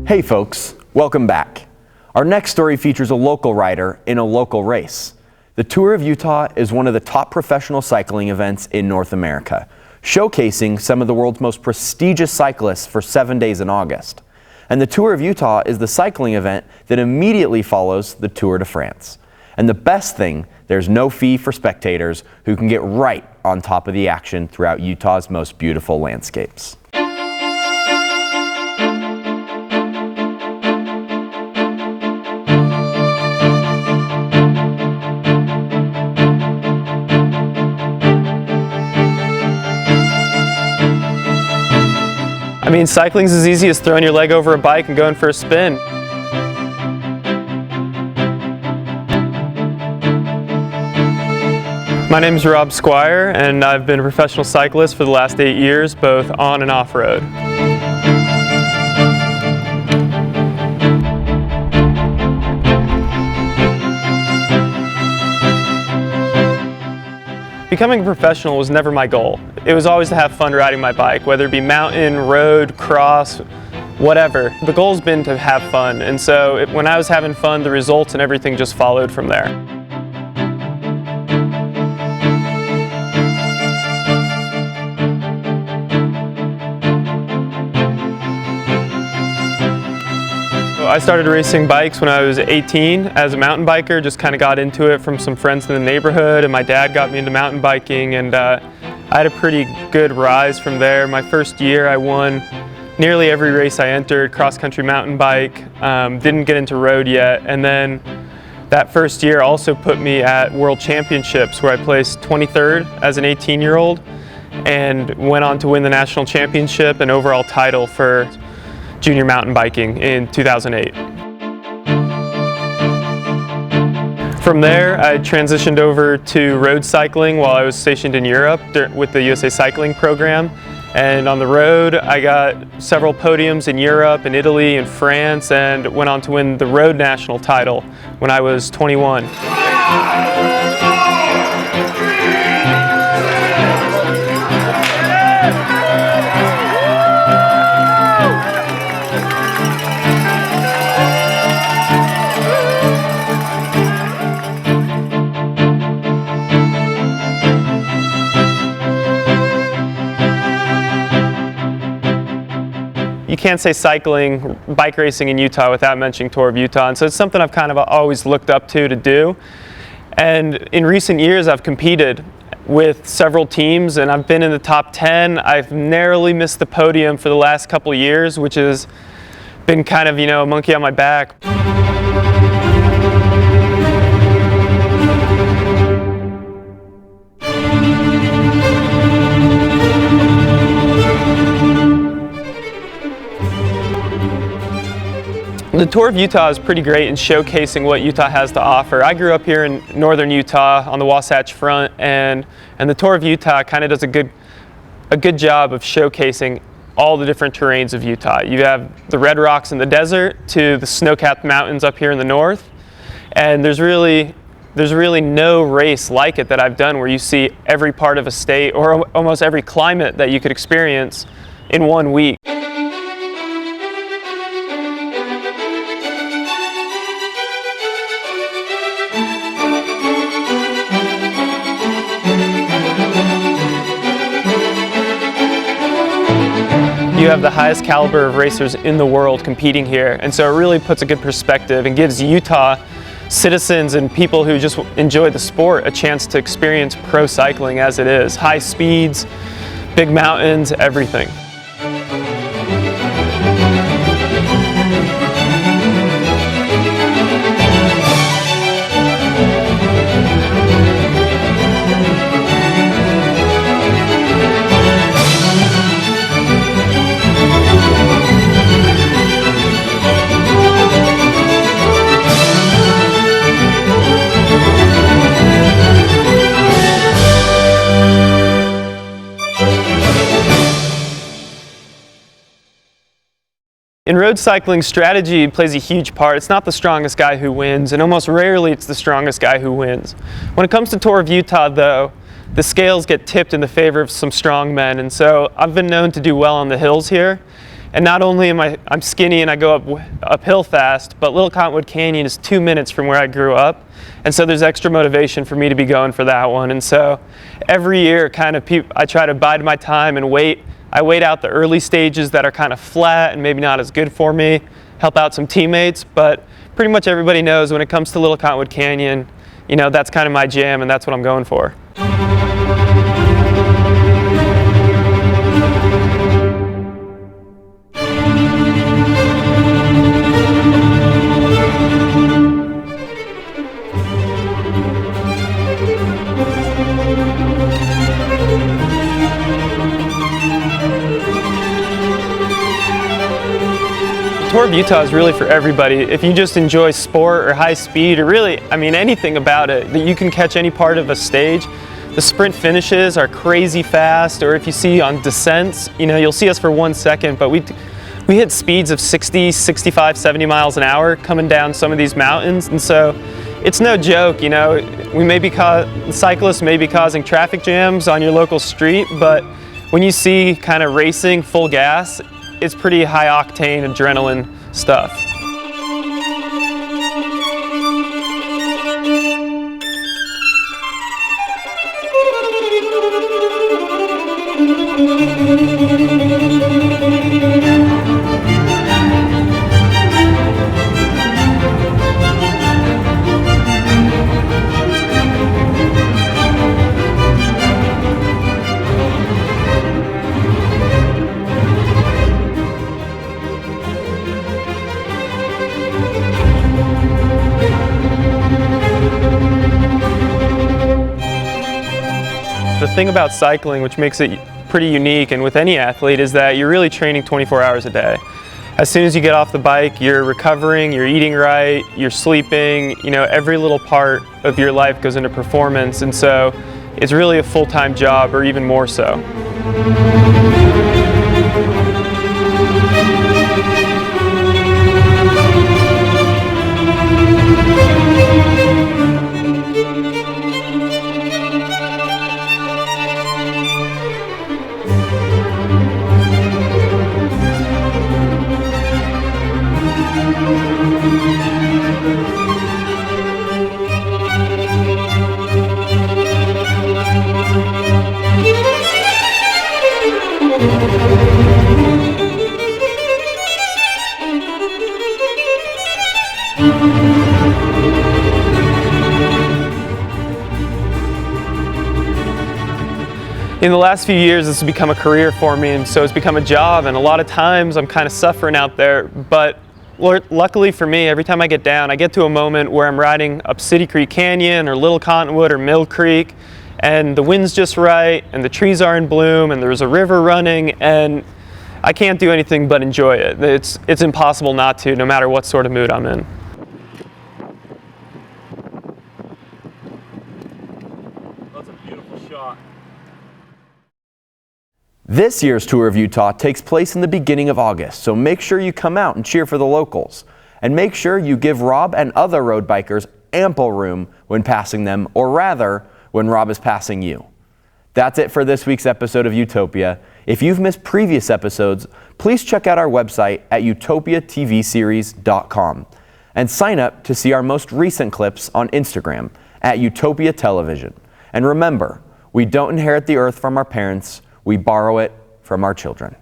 Hey folks, welcome back. Our next story features a local rider in a local race. The Tour of Utah is one of the top professional cycling events in North America, showcasing some of the world's most prestigious cyclists for 7 days in August. And the Tour of Utah is the cycling event that immediately follows the Tour de France. And the best thing, there's no fee for spectators who can get right on top of the action throughout Utah's most beautiful landscapes. I mean, cycling's as easy as throwing your leg over a bike and going for a spin. My name is Rob Squire, and I've been a professional cyclist for the last 8 years, both on and off-road. Becoming a professional was never my goal. It was always to have fun riding my bike, whether it be mountain, road, cross, whatever. The goal's been to have fun, and so when I was having fun, the results and everything just followed from there. I started racing bikes when I was 18 as a mountain biker, just kind of got into it from some friends in the neighborhood, and my dad got me into mountain biking, and I had a pretty good rise from there. My first year I won nearly every race I entered, cross-country mountain bike, didn't get into road yet, and then that first year also put me at World Championships where I placed 23rd as an 18-year-old and went on to win the national championship and overall title for junior mountain biking in 2008. From there, I transitioned over to road cycling while I was stationed in Europe with the USA Cycling program. And on the road, I got several podiums in Europe and Italy and France, and went on to win the road national title when I was 21. You can't say cycling, bike racing in Utah without mentioning Tour of Utah, and so it's something I've kind of always looked up to do. And in recent years I've competed with several teams and I've been in the top 10. I've narrowly missed the podium for the last couple of years, which has been kind of, a monkey on my back. The Tour of Utah is pretty great in showcasing what Utah has to offer. I grew up here in northern Utah on the Wasatch Front, and the Tour of Utah kind of does a good job of showcasing all the different terrains of Utah. You have the red rocks in the desert to the snow-capped mountains up here in the north, and there's really no race like it that I've done where you see every part of a state or almost every climate that you could experience in 1 week. You have the highest caliber of racers in the world competing here, and so it really puts a good perspective and gives Utah citizens and people who just enjoy the sport a chance to experience pro cycling as it is. High speeds, big mountains, everything. In road cycling, strategy plays a huge part. It's not the strongest guy who wins, and almost rarely it's the strongest guy who wins. When it comes to Tour of Utah, though, the scales get tipped in the favor of some strong men, and so I've been known to do well on the hills here. And not only I'm skinny and I go uphill fast, but Little Cottonwood Canyon is 2 minutes from where I grew up. And so there's extra motivation for me to be going for that one. And so every year I try to bide my time and wait. I wait out the early stages that are kind of flat and maybe not as good for me, help out some teammates, but pretty much everybody knows when it comes to Little Cottonwood Canyon, you know, that's kind of my jam and that's what I'm going for. The Tour of Utah is really for everybody. If you just enjoy sport or high speed or really, I mean, anything about it, that you can catch any part of a stage. The sprint finishes are crazy fast, or if you see on descents, you know, you'll see us for 1 second, but we hit speeds of 60, 65, 70 miles an hour coming down some of these mountains, and so it's no joke, you know. Cyclists may be causing traffic jams on your local street, but when you see kind of racing full gas, it's pretty high octane adrenaline stuff. The thing about cycling, which makes it pretty unique, and with any athlete, is that you're really training 24 hours a day. As soon as you get off the bike, you're recovering, you're eating right, you're sleeping, you know, every little part of your life goes into performance, and so it's really a full-time job, or even more so. In the last few years, this has become a career for me, and so it's become a job, and a lot of times I'm kind of suffering out there, but luckily for me, every time I get down, I get to a moment where I'm riding up City Creek Canyon or Little Cottonwood or Mill Creek, and the wind's just right, and the trees are in bloom, and there's a river running, and I can't do anything but enjoy it. It's impossible not to, no matter what sort of mood I'm in. That's a beautiful shot. This year's Tour of Utah takes place in the beginning of August, so make sure you come out and cheer for the locals. And make sure you give Rob and other road bikers ample room when passing them, or rather, when Rob is passing you. That's it for this week's episode of Utopia. If you've missed previous episodes, please check out our website at utopiatvseries.com and sign up to see our most recent clips on Instagram at Utopia Television. And remember, we don't inherit the earth from our parents, we borrow it from our children.